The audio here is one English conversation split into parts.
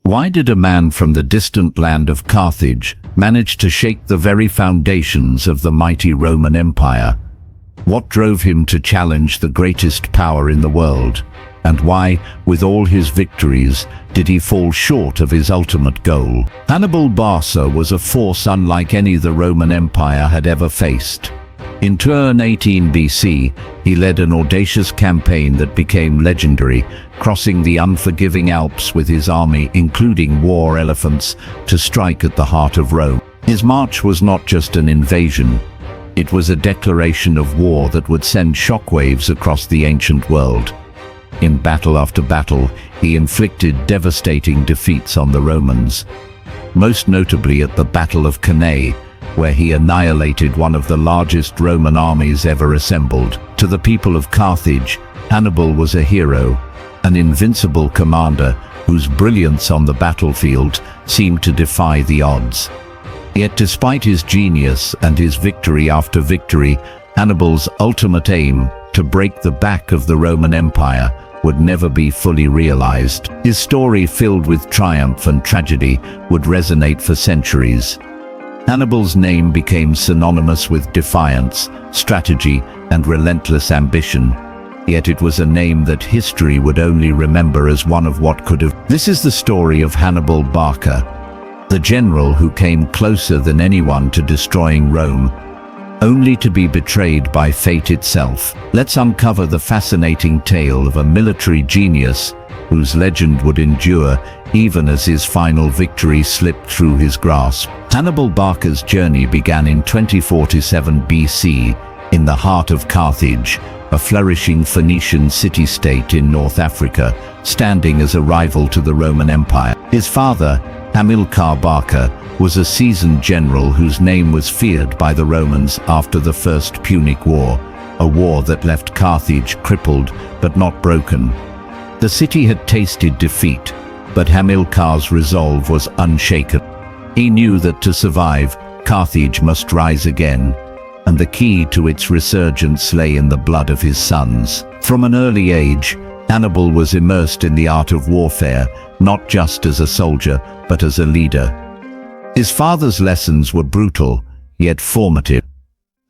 Why did a man from the distant land of Carthage manage to shake the very foundations of the mighty Roman Empire? What drove him to challenge the greatest power in the world? And why, with all his victories, did he fall short of his ultimate goal? Hannibal Barca was a force unlike any the Roman Empire had ever faced. In turn 18 BC, he led an audacious campaign that became legendary, crossing the unforgiving Alps with his army, including war elephants, to strike at the heart of Rome. His march was not just an invasion. It was a declaration of war that would send shockwaves across the ancient world. In battle after battle, he inflicted devastating defeats on the Romans, most notably at the Battle of Cannae, where he annihilated one of the largest Roman armies ever assembled. To the people of Carthage, Hannibal was a hero, an invincible commander whose brilliance on the battlefield seemed to defy the odds. Yet despite his genius and his victory after victory, Hannibal's ultimate aim, to break the back of the Roman Empire, would never be fully realized. His story, filled with triumph and tragedy, would resonate for centuries. Hannibal's name became synonymous with defiance, strategy, and relentless ambition. Yet it was a name that history would only remember as one of what could have. This is the story of Hannibal Barca, the general who came closer than anyone to destroying Rome, only to be betrayed by fate itself. Let's uncover the fascinating tale of a military genius whose legend would endure even as his final victory slipped through his grasp. Hannibal Barca's journey began in 2047 BC in the heart of Carthage, a flourishing Phoenician city-state in North Africa, standing as a rival to the Roman Empire. His father, Hannibal Barca, was a seasoned general whose name was feared by the Romans after the First Punic War, a war that left Carthage crippled but not broken. The city had tasted defeat, but Hamilcar's resolve was unshaken. He knew that to survive, Carthage must rise again, and the key to its resurgence lay in the blood of his sons. From an early age, Hannibal was immersed in the art of warfare, not just as a soldier, but as a leader. His father's lessons were brutal, yet formative.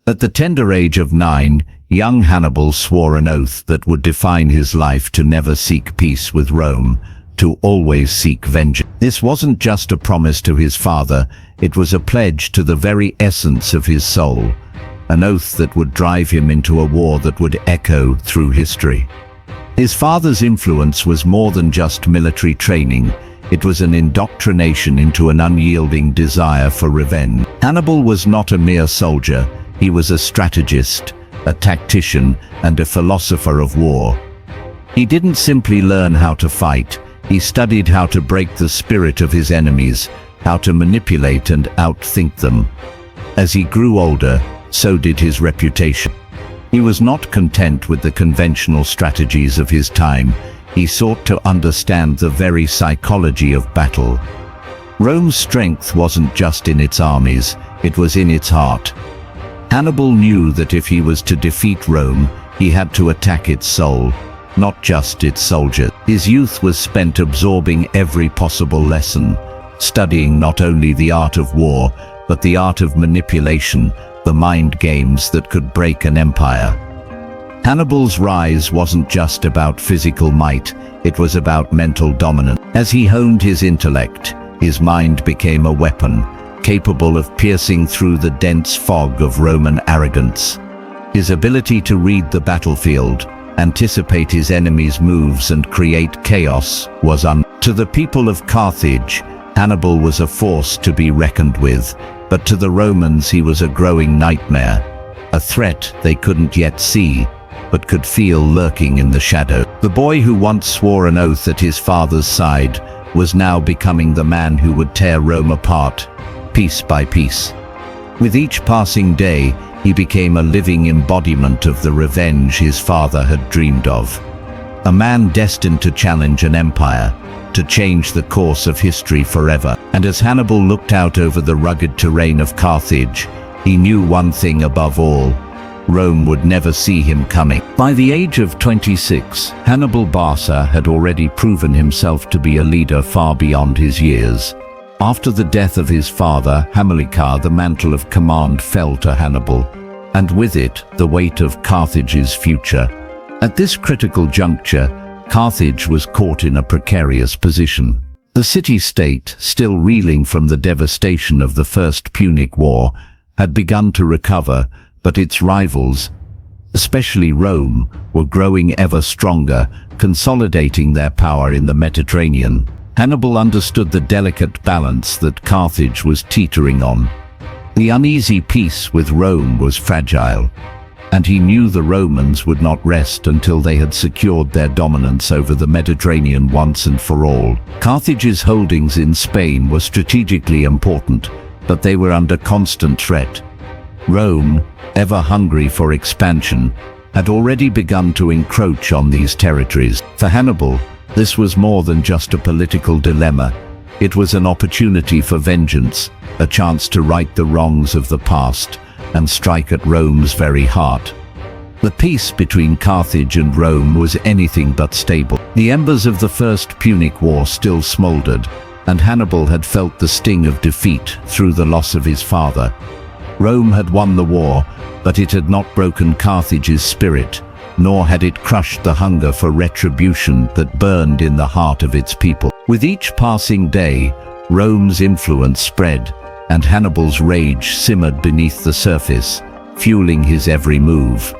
At the tender age of 9, young Hannibal swore an oath that would define his life: to never seek peace with Rome, to always seek vengeance. This wasn't just a promise to his father, it was a pledge to the very essence of his soul, an oath that would drive him into a war that would echo through history. His father's influence was more than just military training. It was an indoctrination into an unyielding desire for revenge. Hannibal was not a mere soldier, he was a strategist, a tactician, and a philosopher of war. He didn't simply learn how to fight, he studied how to break the spirit of his enemies, how to manipulate and outthink them. As he grew older, so did his reputation. He was not content with the conventional strategies of his time. He sought to understand the very psychology of battle. Rome's strength wasn't just in its armies, it was in its heart. Hannibal knew that if he was to defeat Rome, he had to attack its soul, not just its soldiers. His youth was spent absorbing every possible lesson, studying not only the art of war, but the art of manipulation, the mind games that could break an empire. Hannibal's rise wasn't just about physical might, it was about mental dominance. As he honed his intellect, his mind became a weapon, capable of piercing through the dense fog of Roman arrogance. His ability to read the battlefield, anticipate his enemies' moves and create chaos was To the people of Carthage, Hannibal was a force to be reckoned with, but to the Romans he was a growing nightmare, a threat they couldn't yet see, but could feel lurking in the shadow. The boy who once swore an oath at his father's side was now becoming the man who would tear Rome apart, piece by piece. With each passing day, he became a living embodiment of the revenge his father had dreamed of. A man destined to challenge an empire, to change the course of history forever. And as Hannibal looked out over the rugged terrain of Carthage, he knew one thing above all: Rome would never see him coming. By the age of 26, Hannibal Barca had already proven himself to be a leader far beyond his years. After the death of his father, Hamilcar, the mantle of command fell to Hannibal, and with it, the weight of Carthage's future. At this critical juncture, Carthage was caught in a precarious position. The city-state, still reeling from the devastation of the First Punic War, had begun to recover, but its rivals, especially Rome, were growing ever stronger, consolidating their power in the Mediterranean. Hannibal understood the delicate balance that Carthage was teetering on. The uneasy peace with Rome was fragile, and he knew the Romans would not rest until they had secured their dominance over the Mediterranean once and for all. Carthage's holdings in Spain were strategically important, but they were under constant threat. Rome, ever hungry for expansion, had already begun to encroach on these territories. For Hannibal, this was more than just a political dilemma. It was an opportunity for vengeance, a chance to right the wrongs of the past and strike at Rome's very heart. The peace between Carthage and Rome was anything but stable. The embers of the First Punic War still smoldered, and Hannibal had felt the sting of defeat through the loss of his father. Rome had won the war, but it had not broken Carthage's spirit, nor had it crushed the hunger for retribution that burned in the heart of its people. With each passing day, Rome's influence spread, and Hannibal's rage simmered beneath the surface, fueling his every move.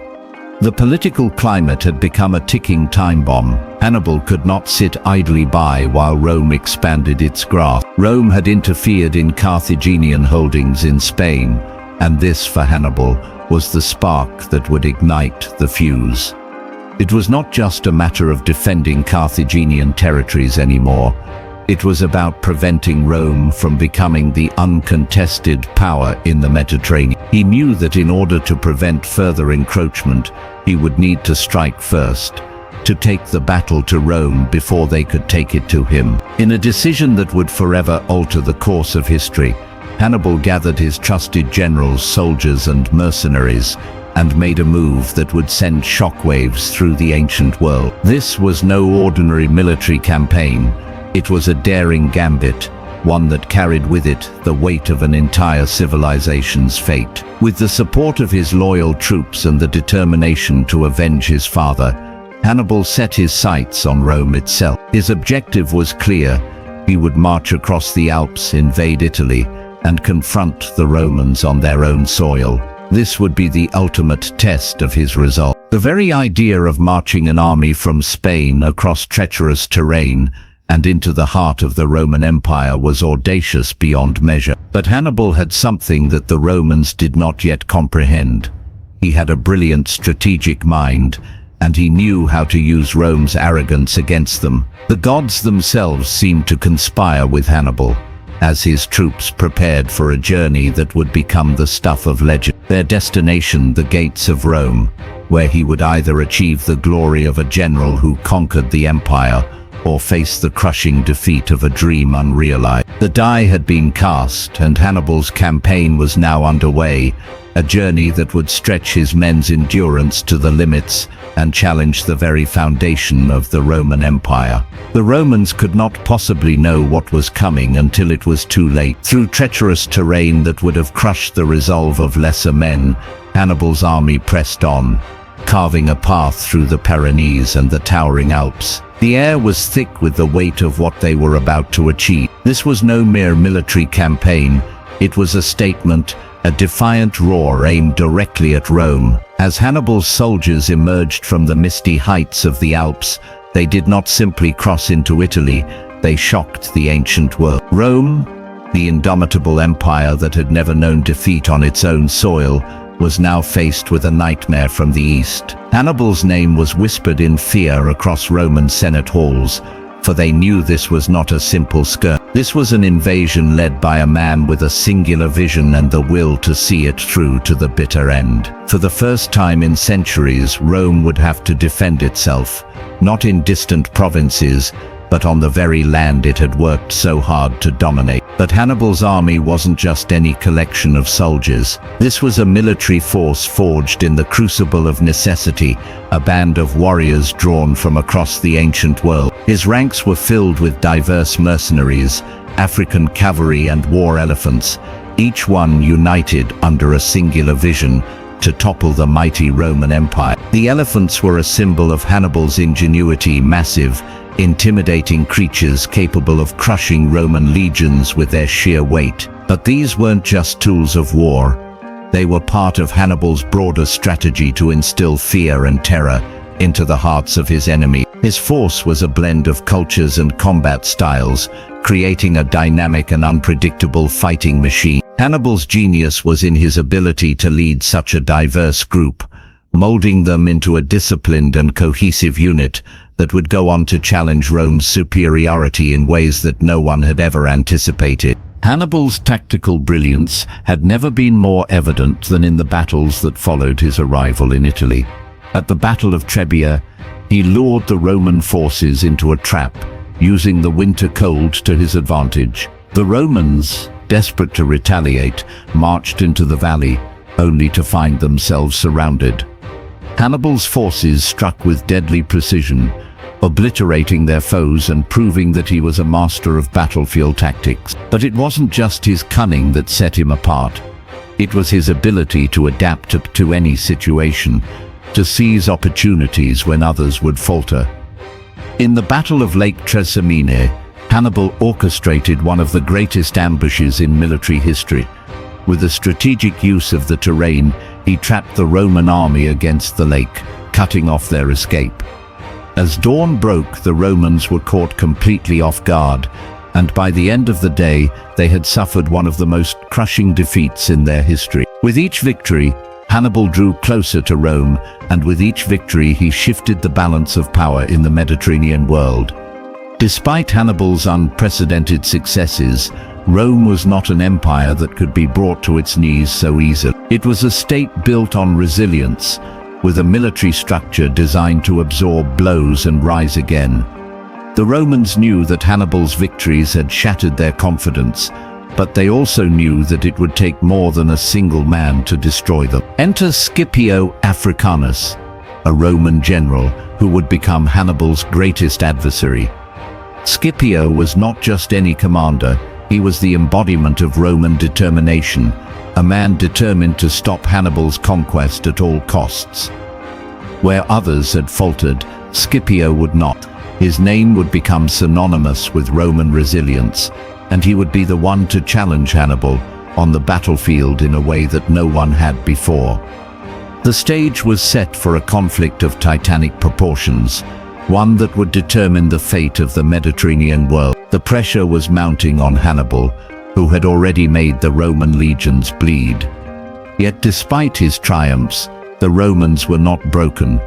The political climate had become a ticking time bomb. Hannibal could not sit idly by while Rome expanded its grasp. Rome had interfered in Carthaginian holdings in Spain, and this, for Hannibal, was the spark that would ignite the fuse. It was not just a matter of defending Carthaginian territories anymore. It was about preventing Rome from becoming the uncontested power in the Mediterranean. He knew that in order to prevent further encroachment, he would need to strike first, to take the battle to Rome before they could take it to him. In a decision that would forever alter the course of history, Hannibal gathered his trusted generals, soldiers, and mercenaries, and made a move that would send shockwaves through the ancient world. This was no ordinary military campaign. It was a daring gambit, one that carried with it the weight of an entire civilization's fate. With the support of his loyal troops and the determination to avenge his father, Hannibal set his sights on Rome itself. His objective was clear. He would march across the Alps, invade Italy, and confront the Romans on their own soil. This would be the ultimate test of his resolve. The very idea of marching an army from Spain across treacherous terrain and into the heart of the Roman Empire was audacious beyond measure. But Hannibal had something that the Romans did not yet comprehend. He had a brilliant strategic mind, and he knew how to use Rome's arrogance against them. The gods themselves seemed to conspire with Hannibal, as his troops prepared for a journey that would become the stuff of legend. Their destination, the gates of Rome, where he would either achieve the glory of a general who conquered the empire, or face the crushing defeat of a dream unrealized. The die had been cast, and Hannibal's campaign was now underway, a journey that would stretch his men's endurance to the limits and challenge the very foundation of the Roman Empire. The Romans could not possibly know what was coming until it was too late. Through treacherous terrain that would have crushed the resolve of lesser men, Hannibal's army pressed on, carving a path through the Pyrenees and the towering Alps. The air was thick with the weight of what they were about to achieve. This was no mere military campaign. It was a statement, a defiant roar aimed directly at Rome. As Hannibal's soldiers emerged from the misty heights of the Alps, they did not simply cross into Italy, they shocked the ancient world. Rome, the indomitable empire that had never known defeat on its own soil, was now faced with a nightmare from the east. Hannibal's name was whispered in fear across Roman Senate halls, for they knew this was not a simple skirmish. This was an invasion led by a man with a singular vision and the will to see it through to the bitter end. For the first time in centuries, Rome would have to defend itself, not in distant provinces, but on the very land it had worked so hard to dominate. But Hannibal's army wasn't just any collection of soldiers. This was a military force forged in the crucible of necessity, a band of warriors drawn from across the ancient world. His ranks were filled with diverse mercenaries, African cavalry and war elephants, each one united under a singular vision: to topple the mighty Roman Empire. The elephants were a symbol of Hannibal's ingenuity, massive, intimidating creatures capable of crushing Roman legions with their sheer weight. But these weren't just tools of war. They were part of Hannibal's broader strategy to instill fear and terror into the hearts of his enemy. His force was a blend of cultures and combat styles, creating a dynamic and unpredictable fighting machine. Hannibal's genius was in his ability to lead such a diverse group, molding them into a disciplined and cohesive unit that would go on to challenge Rome's superiority in ways that no one had ever anticipated. Hannibal's tactical brilliance had never been more evident than in the battles that followed his arrival in Italy. At the Battle of Trebia, he lured the Roman forces into a trap, using the winter cold to his advantage. The Romans, desperate to retaliate, marched into the valley, only to find themselves surrounded. Hannibal's forces struck with deadly precision, obliterating their foes and proving that he was a master of battlefield tactics. But it wasn't just his cunning that set him apart. It was his ability to adapt to any situation, to seize opportunities when others would falter. In the Battle of Lake Trasimene, Hannibal orchestrated one of the greatest ambushes in military history. With a strategic use of the terrain, he trapped the Roman army against the lake, cutting off their escape. As dawn broke, the Romans were caught completely off guard, and by the end of the day, they had suffered one of the most crushing defeats in their history. With each victory, Hannibal drew closer to Rome, and with each victory he shifted the balance of power in the Mediterranean world. Despite Hannibal's unprecedented successes, Rome was not an empire that could be brought to its knees so easily. It was a state built on resilience, with a military structure designed to absorb blows and rise again. The Romans knew that Hannibal's victories had shattered their confidence, but they also knew that it would take more than a single man to destroy them. Enter Scipio Africanus, a Roman general who would become Hannibal's greatest adversary. Scipio was not just any commander, he was the embodiment of Roman determination, a man determined to stop Hannibal's conquest at all costs. Where others had faltered, Scipio would not. His name would become synonymous with Roman resilience, and he would be the one to challenge Hannibal on the battlefield in a way that no one had before. The stage was set for a conflict of titanic proportions, one that would determine the fate of the Mediterranean world. The pressure was mounting on Hannibal, who had already made the Roman legions bleed. Yet despite his triumphs, the Romans were not broken.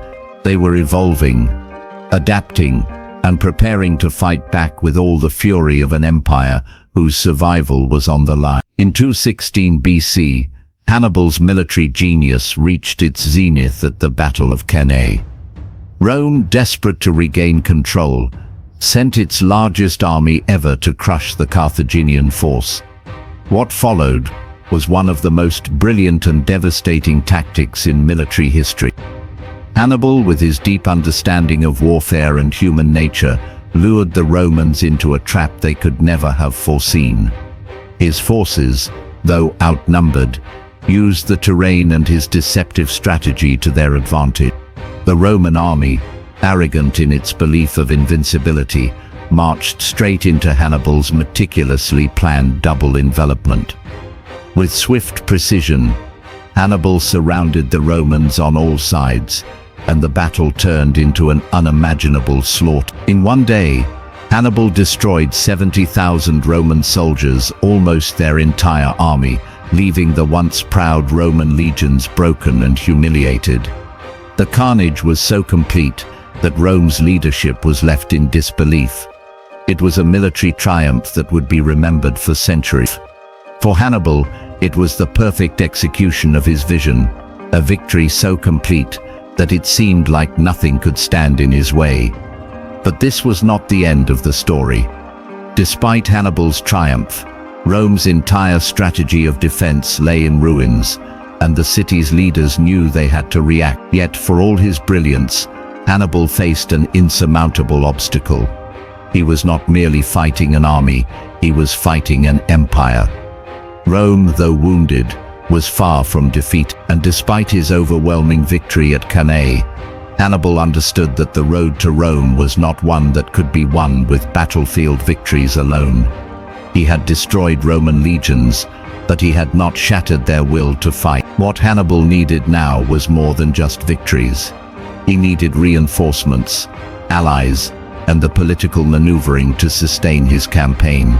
They were evolving, adapting, and preparing to fight back with all the fury of an empire whose survival was on the line. In 216 BC, Hannibal's military genius reached its zenith at the Battle of Cannae. Rome, desperate to regain control, sent its largest army ever to crush the Carthaginian force. What followed was one of the most brilliant and devastating tactics in military history. Hannibal, with his deep understanding of warfare and human nature, lured the Romans into a trap they could never have foreseen. His forces, though outnumbered, used the terrain and his deceptive strategy to their advantage. The Roman army, arrogant in its belief of invincibility, marched straight into Hannibal's meticulously planned double envelopment. With swift precision, Hannibal surrounded the Romans on all sides, and the battle turned into an unimaginable slaughter. In one day, Hannibal destroyed 70,000 Roman soldiers, almost their entire army, leaving the once proud Roman legions broken and humiliated. The carnage was so complete that Rome's leadership was left in disbelief. It was a military triumph that would be remembered for centuries. For Hannibal, it was the perfect execution of his vision, a victory so complete that it seemed like nothing could stand in his way. But this was not the end of the story. Despite Hannibal's triumph, Rome's entire strategy of defense lay in ruins, and the city's leaders knew they had to react. Yet, for all his brilliance, Hannibal faced an insurmountable obstacle. He was not merely fighting an army, he was fighting an empire. Rome, though wounded, was far from defeat, and despite his overwhelming victory at Cannae, Hannibal understood that the road to Rome was not one that could be won with battlefield victories alone. He had destroyed Roman legions, but he had not shattered their will to fight. What Hannibal needed now was more than just victories. He needed reinforcements, allies, and the political maneuvering to sustain his campaign.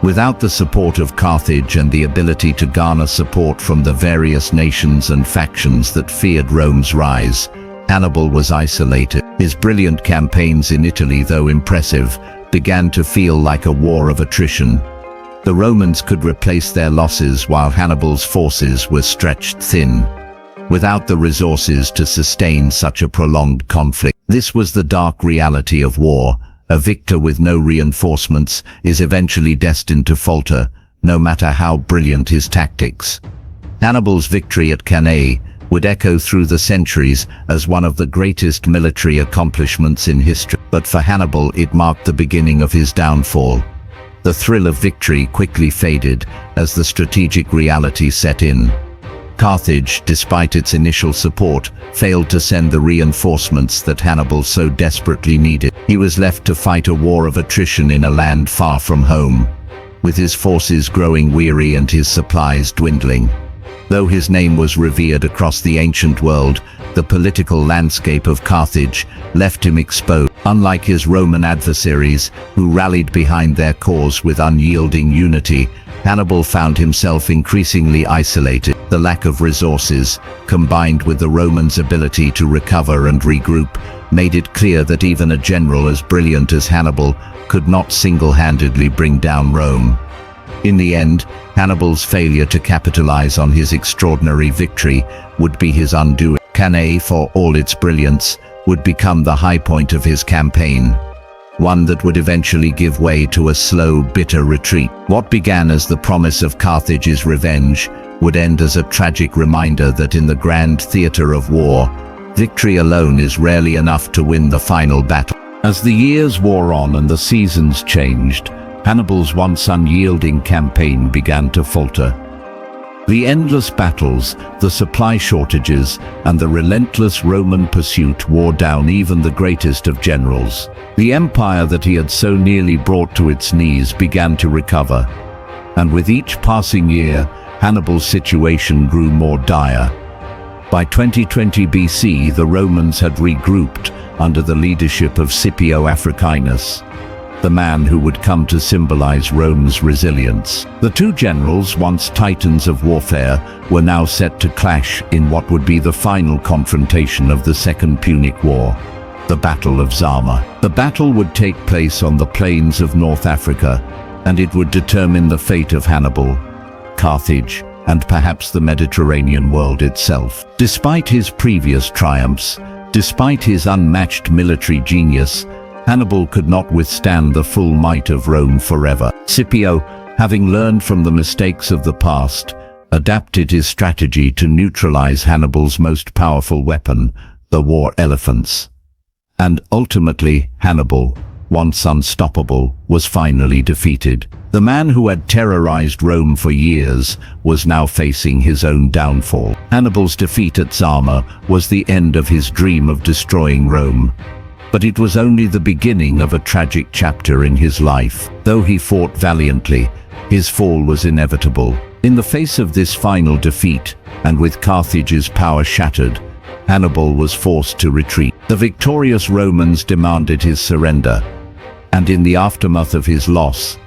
Without the support of Carthage and the ability to garner support from the various nations and factions that feared Rome's rise, Hannibal was isolated. His brilliant campaigns in Italy, though impressive, began to feel like a war of attrition. The Romans could replace their losses while Hannibal's forces were stretched thin. Without the resources to sustain such a prolonged conflict, this was the dark reality of war. A victor with no reinforcements is eventually destined to falter, no matter how brilliant his tactics. Hannibal's victory at Cannae would echo through the centuries as one of the greatest military accomplishments in history. But for Hannibal, it marked the beginning of his downfall. The thrill of victory quickly faded as the strategic reality set in. Carthage, despite its initial support, failed to send the reinforcements that Hannibal so desperately needed. He was left to fight a war of attrition in a land far from home, with his forces growing weary and his supplies dwindling. Though his name was revered across the ancient world, the political landscape of Carthage left him exposed. Unlike his Roman adversaries, who rallied behind their cause with unyielding unity, Hannibal found himself increasingly isolated. The lack of resources, combined with the Romans' ability to recover and regroup, made it clear that even a general as brilliant as Hannibal could not single-handedly bring down Rome. In the end, Hannibal's failure to capitalize on his extraordinary victory would be his undoing. Cannae, for all its brilliance, would become the high point of his campaign, one that would eventually give way to a slow, bitter retreat. What began as the promise of Carthage's revenge would end as a tragic reminder that in the grand theater of war, victory alone is rarely enough to win the final battle. As the years wore on and the seasons changed, Hannibal's once unyielding campaign began to falter. The endless battles, the supply shortages, and the relentless Roman pursuit wore down even the greatest of generals. The empire that he had so nearly brought to its knees began to recover, and with each passing year, Hannibal's situation grew more dire. By 2020 BC, the Romans had regrouped under the leadership of Scipio Africanus, the man who would come to symbolize Rome's resilience. The two generals, once titans of warfare, were now set to clash in what would be the final confrontation of the Second Punic War, the Battle of Zama. The battle would take place on the plains of North Africa, and it would determine the fate of Hannibal, Carthage, and perhaps the Mediterranean world itself. Despite his previous triumphs, despite his unmatched military genius, Hannibal could not withstand the full might of Rome forever. Scipio, having learned from the mistakes of the past, adapted his strategy to neutralize Hannibal's most powerful weapon, the war elephants. And ultimately, Hannibal, once unstoppable, was finally defeated. The man who had terrorized Rome for years was now facing his own downfall. Hannibal's defeat at Zama was the end of his dream of destroying Rome. But it was only the beginning of a tragic chapter in his life. Though he fought valiantly, his fall was inevitable. In the face of this final defeat, and with Carthage's power shattered, Hannibal was forced to retreat. The victorious Romans demanded his surrender, and in the aftermath of his loss,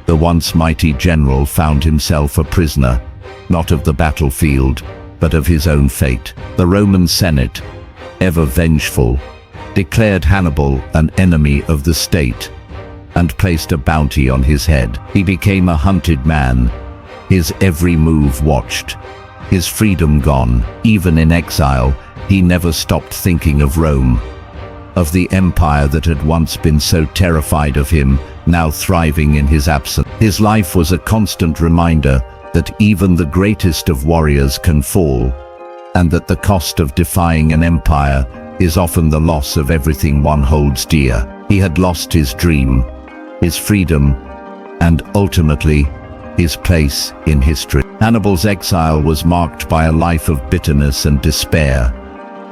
the once mighty general found himself a prisoner, not of the battlefield, but of his own fate. The Roman Senate, ever vengeful, declared Hannibal an enemy of the state and placed a bounty on his head. He became a hunted man, his every move watched, his freedom gone. Even in exile, he never stopped thinking of Rome, of the empire that had once been so terrified of him, now thriving in his absence. His life was a constant reminder that even the greatest of warriors can fall, and that the cost of defying an empire is often the loss of everything one holds dear. He had lost his dream, his freedom, and ultimately, his place in history. Hannibal's exile was marked by a life of bitterness and despair,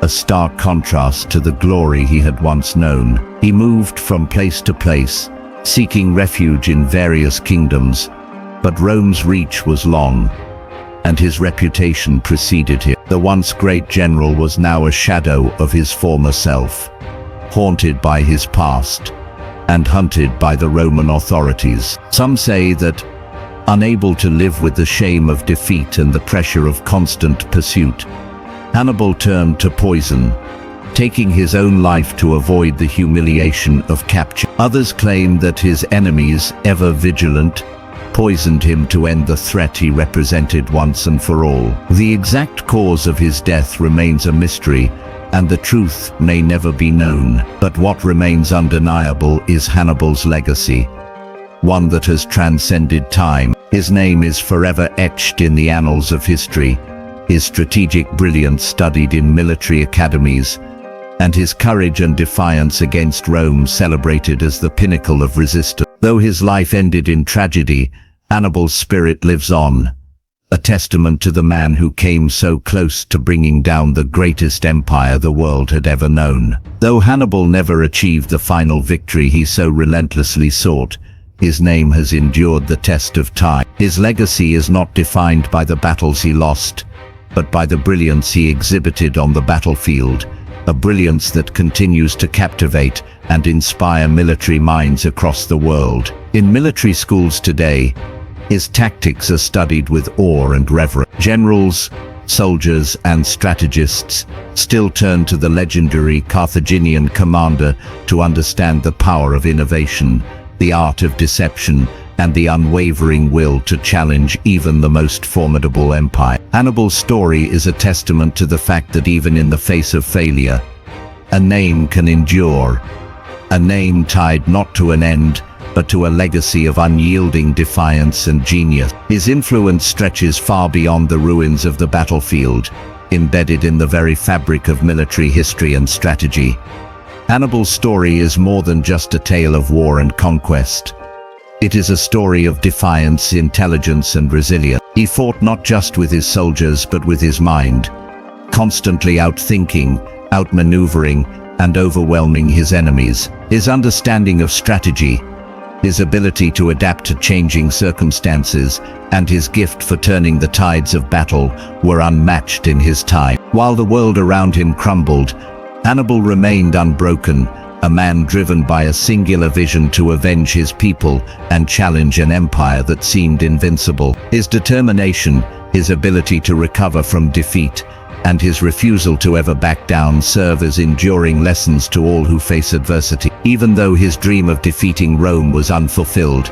a stark contrast to the glory he had once known. He moved from place to place, seeking refuge in various kingdoms, but Rome's reach was long, and his reputation preceded him. The once great general was now a shadow of his former self, haunted by his past and hunted by the Roman authorities. Some say that, unable to live with the shame of defeat and the pressure of constant pursuit, Hannibal turned to poison, taking his own life to avoid the humiliation of capture. Others claim that his enemies, ever vigilant, poisoned him to end the threat he represented once and for all. The exact cause of his death remains a mystery, and the truth may never be known. But what remains undeniable is Hannibal's legacy, one that has transcended time. His name is forever etched in the annals of history, his strategic brilliance studied in military academies, and his courage and defiance against Rome celebrated as the pinnacle of resistance. Though his life ended in tragedy, Hannibal's spirit lives on, a testament to the man who came so close to bringing down the greatest empire the world had ever known. Though Hannibal never achieved the final victory he so relentlessly sought, his name has endured the test of time. His legacy is not defined by the battles he lost, but by the brilliance he exhibited on the battlefield, a brilliance that continues to captivate and inspire military minds across the world. In military schools today, his tactics are studied with awe and reverence. Generals, soldiers, and strategists still turn to the legendary Carthaginian commander to understand the power of innovation, the art of deception, and the unwavering will to challenge even the most formidable empire. Hannibal's story is a testament to the fact that even in the face of failure, a name can endure, a name tied not to an end, but to a legacy of unyielding defiance and genius. His influence stretches far beyond the ruins of the battlefield, embedded in the very fabric of military history and strategy. Hannibal's story is more than just a tale of war and conquest. It is a story of defiance, intelligence, and resilience. He fought not just with his soldiers but with his mind, constantly outthinking, outmaneuvering, and overwhelming his enemies. His understanding of strategy, his ability to adapt to changing circumstances, and his gift for turning the tides of battle were unmatched in his time. While the world around him crumbled, Hannibal remained unbroken, a man driven by a singular vision to avenge his people and challenge an empire that seemed invincible. His determination, his ability to recover from defeat, and his refusal to ever back down serve as enduring lessons to all who face adversity. Even though his dream of defeating Rome was unfulfilled,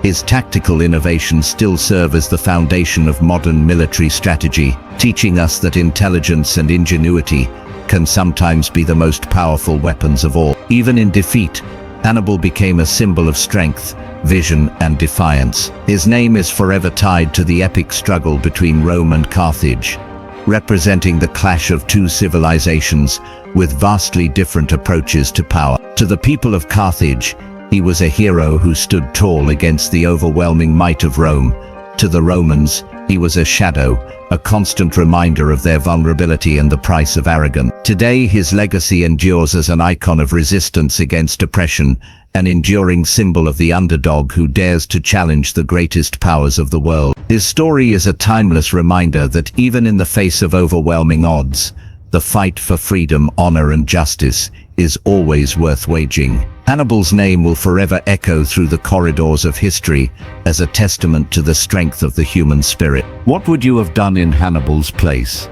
his tactical innovations still serve as the foundation of modern military strategy, teaching us that intelligence and ingenuity can sometimes be the most powerful weapons of all. Even in defeat, Hannibal became a symbol of strength, vision, and defiance. His name is forever tied to the epic struggle between Rome and Carthage, representing the clash of two civilizations with vastly different approaches to power. To the people of Carthage, he was a hero who stood tall against the overwhelming might of Rome. To the Romans, he was a shadow, a constant reminder of their vulnerability and the price of arrogance. Today, his legacy endures as an icon of resistance against oppression, an enduring symbol of the underdog who dares to challenge the greatest powers of the world. His story is a timeless reminder that even in the face of overwhelming odds, the fight for freedom, honor, and justice is always worth waging. Hannibal's name will forever echo through the corridors of history as a testament to the strength of the human spirit. What would you have done in Hannibal's place?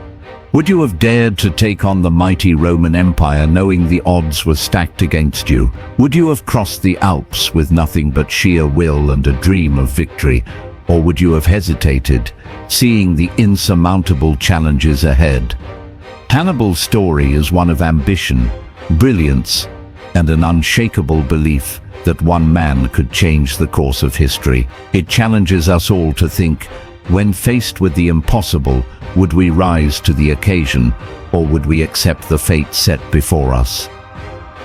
Would you have dared to take on the mighty Roman Empire knowing the odds were stacked against you? Would you have crossed the Alps with nothing but sheer will and a dream of victory? Or would you have hesitated, seeing the insurmountable challenges ahead? Hannibal's story is one of ambition, brilliance, and an unshakable belief that one man could change the course of history. It challenges us all to think, when faced with the impossible, would we rise to the occasion, or would we accept the fate set before us?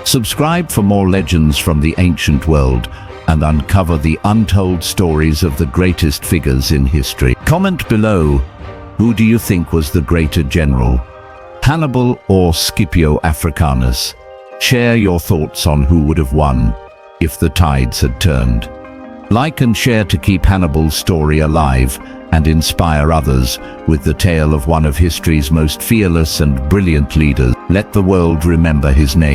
Subscribe for more legends from the ancient world and uncover the untold stories of the greatest figures in history. Comment below, who do you think was the greater general, Hannibal or Scipio Africanus? Share your thoughts on who would have won if the tides had turned. Like and share to keep Hannibal's story alive and inspire others with the tale of one of history's most fearless and brilliant leaders. Let the world remember his name.